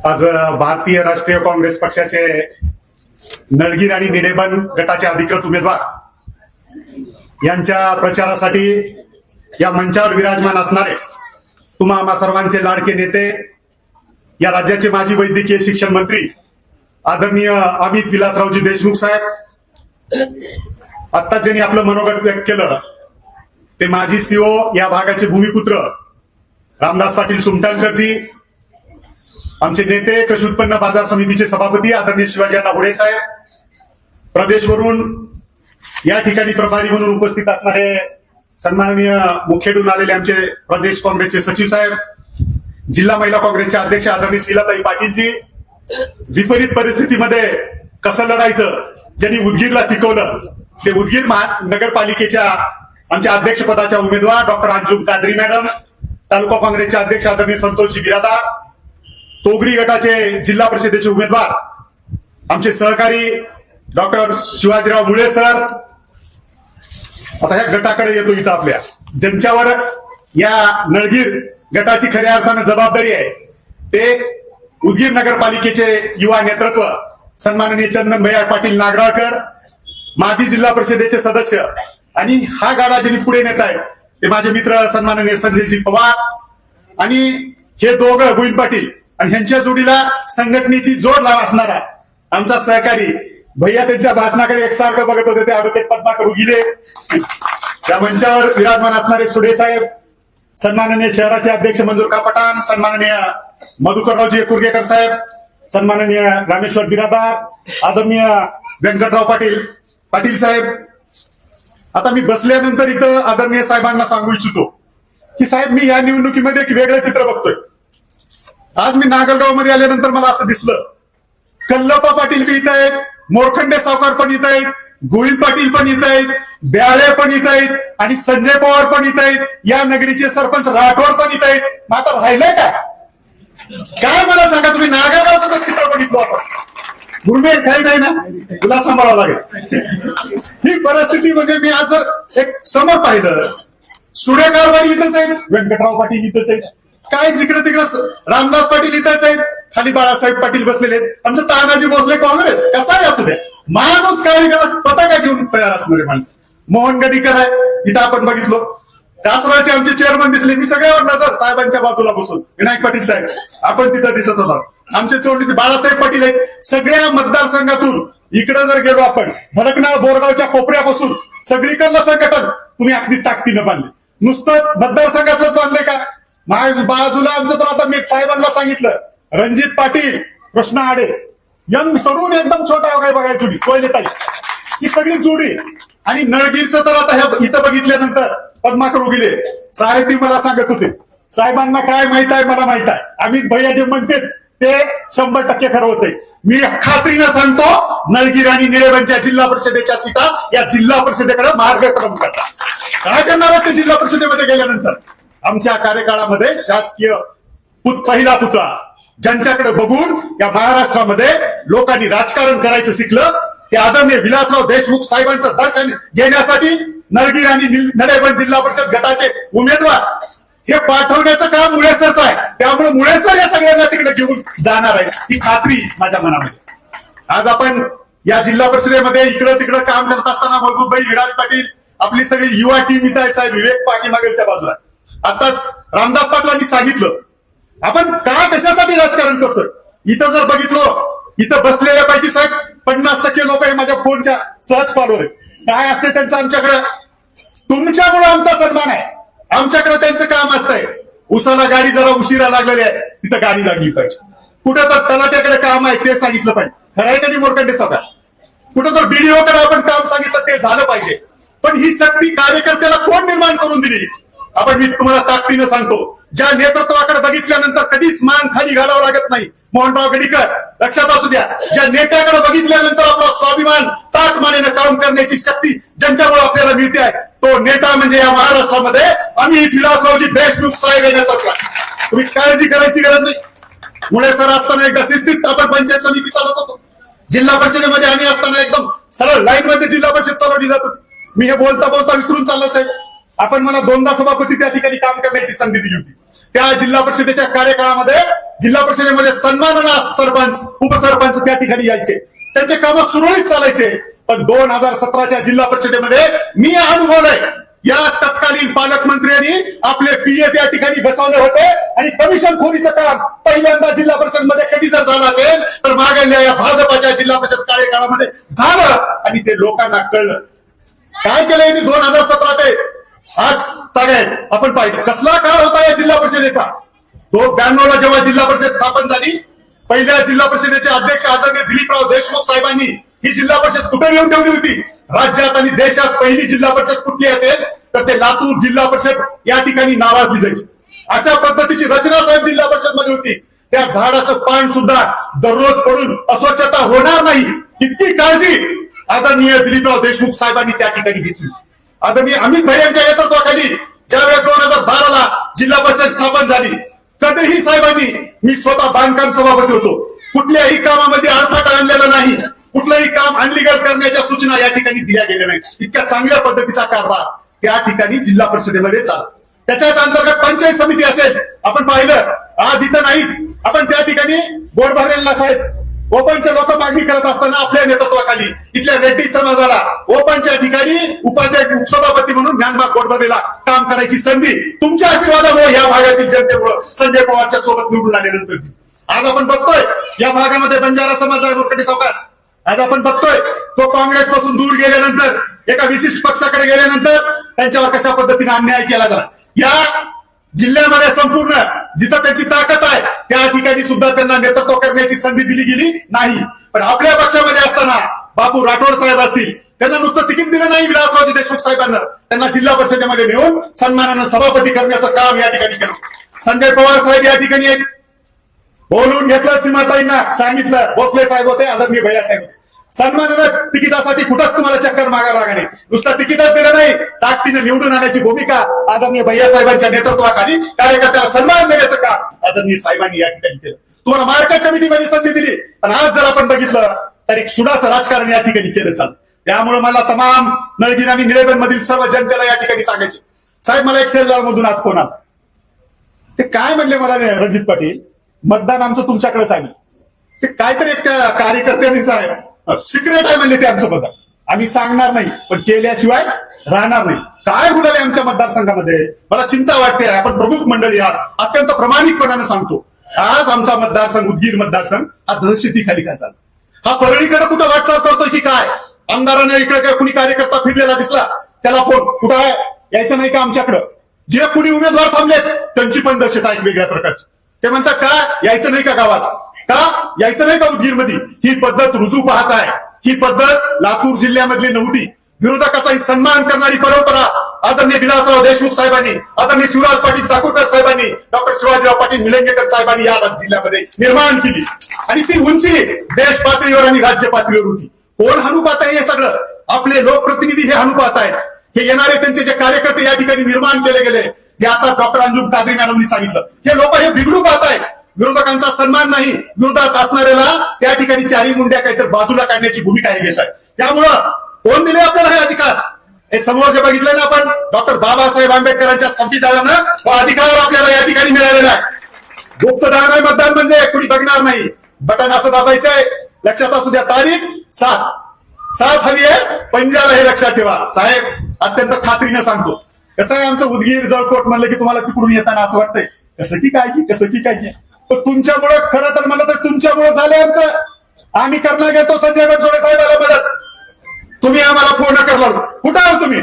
आज भारतीय राष्ट्रीय काँग्रेस पक्षाचे नळगीर आणि निडेबन गटाचे अधिकृत उमेदवार यांच्या प्रचारासाठी या मंचावर विराजमान असणारे तुम्हा आम्हा सर्वांचे लाडके नेते, या राज्याचे माजी वैद्यकीय शिक्षण मंत्री आदरणीय अमित विलासरावजी देशमुख साहेब, आता ज्यांनी आपलं मनोगत व्यक्त केलं ते माजी सीओ या भागाचे भूमिपुत्र रामदास पाटील सुमटांकरजी, आमचे नेते कृषी उत्पन्न बाजार समितीचे सभापती आदरणीय शिवाजीअण्णा हुडे साहेब, प्रदेशवरून या ठिकाणी प्रभारी म्हणून उपस्थित असणारे सन्माननीय मुखेडून आलेले आमचे प्रदेश काँग्रेसचे सचिव साहेब, जिल्हा महिला काँग्रेसचे अध्यक्ष आदरणीय शीलाताई पाटीलजी, विपरीत परिस्थितीमध्ये कसं लढायचं ज्यांनी उदगीरला शिकवलं ते उदगीर नगरपालिकेच्या आमच्या अध्यक्षपदाच्या उमेदवार डॉक्टर अंजुम कादरी मॅडम, तालुका काँग्रेसचे अध्यक्ष आदरणीय संतोषजी बिरादार, तोगरी गटाचे जिल्हा परिषदेचे उमेदवार आमचे सहकारी डॉक्टर शिवाजीराव मुळे सर. आता ह्या गटाकडे येतो इथं आपल्या, ज्यांच्यावर या नळगीर गटाची खऱ्या अर्थानं जबाबदारी आहे ते उदगीर नगरपालिकेचे युवा नेतृत्व सन्माननीय चंदन भैया पाटील नागराळकर, माजी जिल्हा परिषदेचे सदस्य, आणि हा गाडा ज्यांनी पुढे नेत आहे ते माझे मित्र सन्माननीय संजयजी पवार, आणि हे दोघं गोविंद पाटील आणि ह्यांच्या जोडीला संघटनेची जोड असणारा आमचा सहकारी भैया त्यांच्या भाषणाकडे एकसारखं बघत होते ते ॲडव्होकेट पद्माकर उगिले, त्या मंचावर विराजमान असणारे सुडे साहेब, सन्माननीय शहराचे अध्यक्ष मंजूर पठाण, सन्माननीय मधुकररावजी कुर्गेकर साहेब, सन्माननीय रामेश्वर बिरादार, आदरणीय व्यंकटराव पाटील साहेब. आता मी बसल्यानंतर इथं आदरणीय साहेबांना सांगू इच्छितो की साहेब, मी या निवडणुकीमध्ये एक वेगळं चित्र बघतोय. आज मी नागलगाव मध्ये आल्यानंतर मला असं दिसलं, कल्लप्पा पाटील बी इथं आहेत, मोरखंडे सावकार पण इथं आहेत, गोविंद पाटील पण इथं आहेत, ब्याळे पण इथं आहेत आणि संजय पवार पण इथं आहेत, या नगरीचे सरपंच राठोड पण इथं आहेत. मग आता राहिलंय काय मला सांगा तुम्ही? नागलगावचं जर चित्र बघितलं आपण, गुरुमे काही नाही ना, तुला सांभाळावं लागेल ही परिस्थिती. म्हणजे मी आज जर एक समोर पाहिलं, सुडेकारवाडी इथंच आहेत, व्यंकटराव पाटील इथंच आहेत, काय जिकडे तिकडे रामदास पाटील इथंच आहेत, खाली बाळासाहेब पाटील बसलेले आहेत, आमचं तानाजी भोसले काँग्रेस कसाही असू द्या, माणूस काय पताका घेऊन तयार असणारे माणसं. मोहन गडीकर आहे इथं, आपण बघितलो. कासराचे आमचे चेअरमन दिसले, मी सगळ्यावर नजर साहेबांच्या बाजूला बसून, विनायक पाटील साहेब आपण तिथं दिसत होता, आमचे चोरली बाळासाहेब पाटील आहेत. सगळ्या मतदारसंघातून इकडे जर गेलो आपण, भडकनाळ बोरगावच्या कोपऱ्यापासून सगळीकडलं संघटन तुम्ही अगदी ताकदीनं बांधले. नुसतं मतदारसंघातलंच बांधले का? बाजूला आमचं तर आता मी साहेबांना सांगितलं, रणजित पाटील, कृष्ण आडे, यंग तरुण एकदम छोटा काय बघायला जोडी कोयलेताई, ही सगळी जोडी. आणि नळगीरचं तर आता ह्या इथं बघितल्यानंतर पद्माकर उगिले साहेब मी मला सांगत होते, साहेबांना काय माहित आहे मला माहित आहे, अमित भैया जे म्हणते ते 100% खरं होते. मी खात्रीनं सांगतो, नळगीर आणि निळेबनच्या जिल्हा परिषदेच्या सीटा या जिल्हा परिषदेकडे मार्गक्रमण करतात. काय करणार ते जिल्हा परिषदेमध्ये गेल्यानंतर? आमच्या कार्यकाळामध्ये शासकीय पहिला पुतळा ज्यांच्याकडे बघून या महाराष्ट्रामध्ये लोकांनी राजकारण करायचं शिकलं ते आदरणीय विलासराव देशमुख साहेबांचं दर्शन घेण्यासाठी नळगीर आणि निळेबन जिल्हा परिषद गटाचे उमेदवार हे पाठवण्याचं काम मुळेसरचं आहे. त्यामुळे मुळेसर या सगळ्यांना तिकडे घेऊन जाणार आहे ही खात्री माझ्या मनामध्ये. आज आपण या जिल्हा परिषदेमध्ये इकडं तिकडं काम करत असताना महबूबभाई विराज पाटील, आपली सगळी युवा टीम इथं आहे साहेब, विवेक पाटील मागेलच्या बाजूला. आताच रामदास पाटलांनी सांगितलं आपण का कशासाठी राजकारण करतोय. इथं जर बघितलं, इथं बसलेल्या पैकी साहेब 50% लोक हे माझ्या फोनच्या सहज फॉलोअर आहेत. काय असते त्यांचं आमच्याकडे? तुमच्यामुळे आमचा सन्मान आहे, आमच्याकडे त्यांचं काम असतंय. उसाला गाडी जरा उशिरा लागलेली आहे, तिथं गाडी लागली पाहिजे. कुठं तर तलाट्याकडे काम आहे ते सांगितलं पाहिजे, खरं आहे त्यांनी मोरखंडे सावकार. कुठं तर बीडीओकडे आपण काम सांगितलं ते झालं पाहिजे. पण ही शक्ती कार्यकर्त्याला कोण निर्माण करून दिली? आपण मी तुम्हाला ताकदीनं सांगतो, ज्या नेतृत्वाकडे बघितल्यानंतर कधीच मान खाली घालावं लागत नाही, मोहनराव गडीकर लक्षात असू द्या. ज्या नेत्याकडे बघितल्यानंतर आपला स्वाभिमान ताक मानेनं काम करण्याची शक्ती ज्यांच्यामुळे आपल्याला मिळते आहे, तो नेता म्हणजे या महाराष्ट्रामध्ये अमित विलासरावजी देशमुख साहेब येण्याचा. तुम्ही काळजी करायची गरज नाही. मुळे सर असताना एकदा शिस्तीत आपण पंचायत समिती चालवत होतो, जिल्हा परिषदेमध्ये आम्ही असताना एकदम सरळ लाईन मध्ये जिल्हा परिषद चालवली जात होती. मी हे बोलता बोलता विसरून चाललो साहेब, आपण मला 2दा सभापती त्या ठिकाणी काम करण्याची संधी दिली होती. त्या जिल्हा परिषदेच्या कार्यकाळामध्ये जिल्हा परिषदेमध्ये सन्मानना सरपंच उपसरपंच त्या ठिकाणी यायचे, त्यांचे कामं सुरळीत चालायचे. पण 2017च्या जिल्हा परिषदेमध्ये मी अनुभवलंय, या तत्कालीन पालकमंत्र्यांनी आपले पीए त्या ठिकाणी बसवले होते आणि कमिशन खोरीचं काम पहिल्यांदा जिल्हा परिषद मध्ये कधी जर झालं असेल तर मागल्या या भाजपाच्या जिल्हा परिषद कार्यकाळामध्ये झालं आणि ते लोकांना कळलं. काय केलंय मी 2017 ते आज तागायत आपण पाहिलं कसला काळ होता या जिल्हा परिषदेचा. 92ला जेव्हा जिल्हा परिषद स्थापन झाली, पहिल्या जिल्हा परिषदेचे अध्यक्ष आदरणीय दिलीपराव देशमुख साहेबांनी ही जिल्हा परिषद कुठे येऊन ठेवली होती. राज्यात आणि देशात पहिली जिल्हा परिषद कुठली असेल तर ते लातूर जिल्हा परिषद या ठिकाणी नावाजली जायची. अशा पद्धतीची रचना साहेब जिल्हा परिषद मध्ये होती. त्या झाडाचं पान सुद्धा दररोज पडून अस्वच्छता होणार नाही इतकी काळजी आदरणीय दिलीपराव देशमुख साहेबांनी त्या ठिकाणी घेतली. आदरणीय अमित भैयांच्या नेतृत्वाखाली ज्यावेळेस 2012ला जिल्हा परिषद स्थापन झाली, कधीही साहेबांनी, मी स्वतः बांधकाम सभापती होतो, कुठल्याही कामामध्ये अडथळा आणलेला नाही, कुठलंही काम अनलिगल करण्याच्या सूचना या ठिकाणी दिल्या गेल्या नाही. इतक्या चांगल्या पद्धतीचा कारभार त्या ठिकाणी जिल्हा परिषदेमध्ये चालतो. त्याच्याच अंतर्गत पंचायत समिती असेल, आपण पाहिलं आज इथं नाही, आपण त्या ठिकाणी बोर्ड भरलेला साहेब ओपनचे लोक मागणी करत असताना आपल्या नेतृत्वाखाली इथल्या रेड्डी समाजाला ओपनच्या ठिकाणी उपाध्यक्ष उपसभापती म्हणून ज्ञानबाग गोडबरेला काम करायची संधी तुमच्या आशीर्वादामुळे या भागातील जनतेमुळे संजय पवारच्या सोबत निवडून आल्यानंतर आज आपण बघतोय या भागामध्ये बंजारा समाज आहे मुरकटे सावकार. आज आपण बघतोय तो काँग्रेस पासून दूर गेल्यानंतर एका विशिष्ट पक्षाकडे गेल्यानंतर त्यांच्यावर कशा पद्धतीने अन्याय केला जाणार. या जिल्ह्यामध्ये संपूर्ण जिथं त्यांची ताकद आहे त्या ठिकाणी सुद्धा त्यांना नेतृत्व करण्याची संधी दिली गेली नाही. पण आपल्या पक्षामध्ये असताना बापू राठोड साहेब असतील, त्यांना नुसतं तिकीट दिलं नाही विलासरावजी देशमुख साहेबांना, त्यांना जिल्हा परिषदेमध्ये नेऊन सन्मानानं सभापती करण्याचं काम या ठिकाणी केलं. संजय पवार साहेब या ठिकाणी बोलून घेतलं, सीमाताईंना सांगितलं, भोसले साहेब होते, आदरणीय भैया साहेब होते, सन्मानानं तिकिटासाठी कुठंच तुम्हाला चक्कर मागा लागा नाही, नुसतं तिकीटच दिलं नाही, ताकदीनं निवडून आणायची भूमिका आदरणीय भैया साहेबांच्या नेतृत्वाखाली कार्यकर्त्याला सन्मान देण्याचं काम आदरणीय साहेबांनी या ठिकाणी केलं. तुम्हाला मार्केट कमिटीमध्ये संधी दिली, पण आज जर आपण बघितलं तर एक सुडाचं राजकारण या ठिकाणी केलं चालतं. त्यामुळे मला तमाम नळगीर आणि निळेबन मधील सर्व जनतेला या ठिकाणी सांगायचे, साहेब मला एक सेलदार मधून आज फोन आला, ते काय म्हणले मला रणजित पाटील, मतदान आमचं तुमच्याकडेच आहे, ते काहीतरी एक कार्यकर्त्यांनी साहेब सिक्रेट आहे म्हणले ते आमचं मतदान, आम्ही सांगणार नाही पण केल्याशिवाय राहणार नाही. काय बोलाले आमच्या मतदारसंघामध्ये, मला चिंता वाटते. आपण प्रमुख मंडळी आहात, अत्यंत प्रामाणिकपणाने सांगतो, आज आमचा मतदारसंघ उदगीर मतदारसंघ हा दहशतीखाली काय झाला, हा परळीकडे कुठं वाटचाल करतोय की काय. आमदाराने इकडे काय कुणी कार्यकर्ता फिरलेला दिसला त्याला फोन, कुठं आहे, यायचं नाही का आमच्याकडं. जे कुणी उमेदवार थांबलेत त्यांची पण दहशत आहे वेगळ्या प्रकारची. ते म्हणतात का यायचं नाही का गावात, का यायचं नाही का उदगीरमध्ये. ही पद्धत रुजू पाहत आहे, ही पद्धत लातूर जिल्ह्यामधली नव्हती. विरोधकाचाही सन्मान करणारी परंपरा आदरणीय विलासराव देशमुख साहेबांनी, आदरणीय शिवराज पाटील चाकूरकर साहेबांनी, डॉक्टर शिवाजीराव पाटील निलंगेकर साहेबांनी या जिल्ह्यामध्ये निर्माण केली आणि ती उंची देश पातळीवर आणि राज्य पातळीवर होती. कोण हाणू पाहत आहे हे सगळं, आपले लोकप्रतिनिधी हे हाणू पाहत आहेत. हे येणारे त्यांचे जे कार्यकर्ते या ठिकाणी निर्माण केले गेले, जे आता डॉक्टर अंजुम कादरी मॅडमनी सांगितलं, हे लोक हे बिघडू पाहत आहेत. विरोधकांचा सन्मान नाही, विरोधात असणाऱ्याला त्या ठिकाणी चारी मुंड्या काहीतरी बाजूला काढण्याची भूमिका हे घेत आहे. त्यामुळं कोण दिले आपल्याला हे अधिकार, हे समोर जे बघितलं ना आपण, डॉक्टर बाबासाहेब आंबेडकरांच्या संविधानानं तो अधिकार आपल्याला या ठिकाणी मिळालेला आहे. गुप्तदान आहे मतदान म्हणजे, कुणी बघणार नाही, बटन असं दाबायचंय. लक्षात असू द्या, तारीख 7 हवी आहे पंजाला, हे लक्षात ठेवा साहेब, अत्यंत खात्रीनं सांगतो. कसं आहे, आमचं उदगीर जळकोट म्हणलं की तुम्हाला तिकडून येताना असं वाटतंय कसं की काय, पण तुमच्यामुळे, खरं तर मला तर तुमच्यामुळे झालंय आमचं. आम्ही करणार घेतो संजय बनसोडे साहेबांना मदत, तुम्ही आम्हाला फोन करला, कुठं आहो तुम्ही,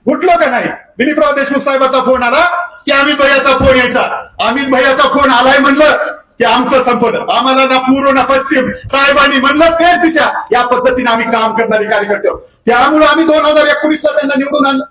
उठलो का नाही. दिलीपराव देशमुख साहेबांचा फोन आला की अमित भैयाचा फोन यायचा, अमित भैयाचा फोन आलाय म्हणलं की आमचं संपलं, आम्हाला ना पूर्व ना पश्चिम, साहेबांनी म्हणलं तेच दिशा. या पद्धतीने आम्ही काम करणारे कार्यकर्ते आहोत. त्यामुळे आम्ही 2019ला त्यांना निवडून आणलं.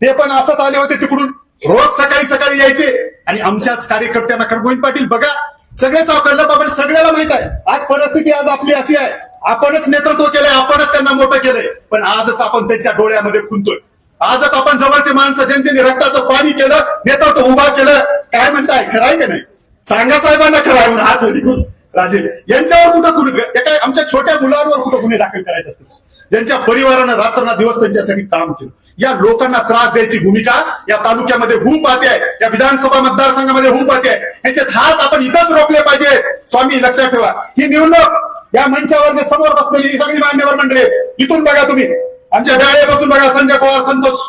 ते पण असंच आले होते तिकडून, रोज सकाळी यायचे आणि आमच्याच कार्यकर्त्यांना गोविंद पाटील बघा सगळेच अवकडलं, बाबा सगळ्याला माहित आहे. आज परिस्थिती आज आपली अशी आहे, आपणच नेतृत्व केलंय, आपणच त्यांना मोठं केलंय, पण आजच आपण त्यांच्या डोळ्यामध्ये खुंतोय. आजच आपण जवळचे माणसं ज्यांनी रक्ताचं पाणी केलं, नेतृत्व उभा केलं, काय म्हणताय, खरं आहे का नाही, सांगा साहेबांना खरं आहे म्हणून हात वर राजे. यांच्यावर कुठं काय आमच्या छोट्या मुलांवर कुठं गुन्हे दाखल करायचे असते, ज्यांच्या परिवारानं रात्रना दिवस त्यांच्यासाठी काम केलं. या लोकांना त्रास द्यायची भूमिका या तालुक्यामध्ये होऊ पाहते आहे, या विधानसभा मतदारसंघामध्ये होऊ पाहते आहे. यांचे हात आपण इथंच रोखले पाहिजे. स्वामी लक्षात ठेवा, ही निवडणूक या मंचावर जे समोर बसलेली ही सगळी मान्यवर मंडळी आहेत. इथून बघा तुम्ही, आमच्या डाळे बसून बघा, संजय पवार, संतोष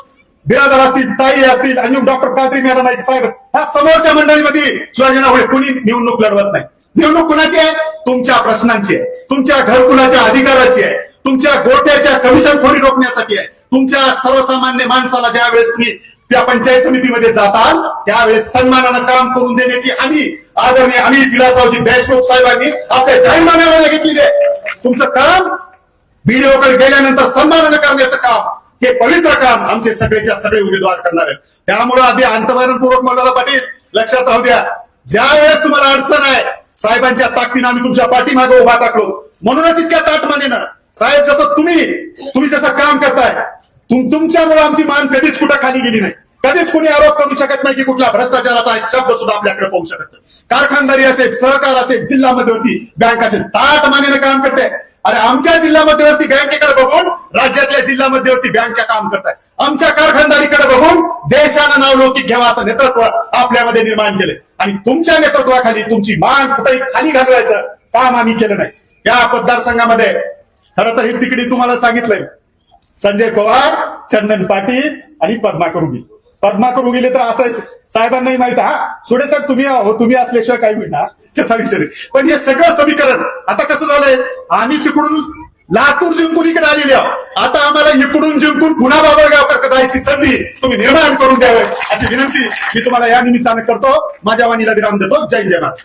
बिरादर असतील, ताई असतील, आणि डॉक्टर कादरी मॅडम आहेत, साहेब, ह्या समोरच्या मंडळीमध्ये शिवाजी नावळे कोणी निवडणूक लढवत नाही. निवडणूक कुणाची आहे? तुमच्या प्रश्नांची आहे, तुमच्या घरकुलाच्या अधिकाराची आहे, तुमच्या गोट्याच्या कमिशन खोरी रोखण्यासाठी आहे. तुमच्या सर्वसामान्य माणसाला ज्या वेळेस तुम्ही त्या पंचायत समितीमध्ये जाताल त्यावेळेस सन्मानानं काम करून देण्याची हमी आदरणीय अमित विलासरावजी देशमुख साहेबांनी आपल्या जाहीरनाम्यामध्ये घेतलेली आहे. तुमचं काम व्हिडिओकडे गेल्यानंतर सन्मानानं करण्याचं काम, हे पवित्र काम आमचे सगळेच्या सगळे उमेदवार करणार आहेत. त्यामुळे आधी अंतर्मनपूर्वक मौलाना पाटील लक्षात राहू द्या, ज्या वेळेस तुम्हाला अडचण आहे साहेबांच्या ताकदीनं आम्ही तुमच्या पाठीमागे उभा टाकलो. म्हणूनच इतक्या ताटमानेनं साहेब जसं तुम्ही जसं काम करताय, तुमच्यामुळे आमची मान कधीच कुठं खाली गेली नाही. कधीच कोणी आरोप करू शकत नाही की कुठला भ्रष्टाचाराचा एक शब्द सुद्धा आपल्याकडे पाहू शकत नाही. कारखानदारी असेल, सहकार असेल, जिल्हा मध्यवर्ती बँक असेल, ताटमानेनं काम करते. अरे आमच्या जिल्हा मध्यवर्ती बँकेकडे बघून राज्यातल्या जिल्हा मध्यवर्ती बँका काम करतायत. आमच्या कारखानदारीकडे बघून देशानं नावलौकिक घ्यावा असं नेतृत्व आपल्यामध्ये निर्माण केले. आणि तुमच्या नेतृत्वाखाली तुमची मान कुठेही खाली घालवायचं काम आम्ही केलं नाही. या मतदारसंघामध्ये खरं तर हे तिकडे तुम्हाला सांगितलंय, संजय पवार, चंदन पाटील आणि पद्माकर उगील. पद्माकर उगीले तर असं साहेबांनाही माहित आहे. हा सुडे साहेब तुम्ही असल्याशिवाय काही मिळणार त्याचा विषय नाही. पण हे सगळं समीकरण आता कसं झालंय, आम्ही तिकडून लातूर जिंकून इकडे आलेले आहोत. आता आम्हाला इकडून जिंकून पुन्हा बाबळगावकर जायची संधी तुम्ही निर्माण करून द्यावी अशी विनंती मी तुम्हाला या निमित्तानं करतो. माझ्या वाणीला विराम देतो. जय जय महाराज.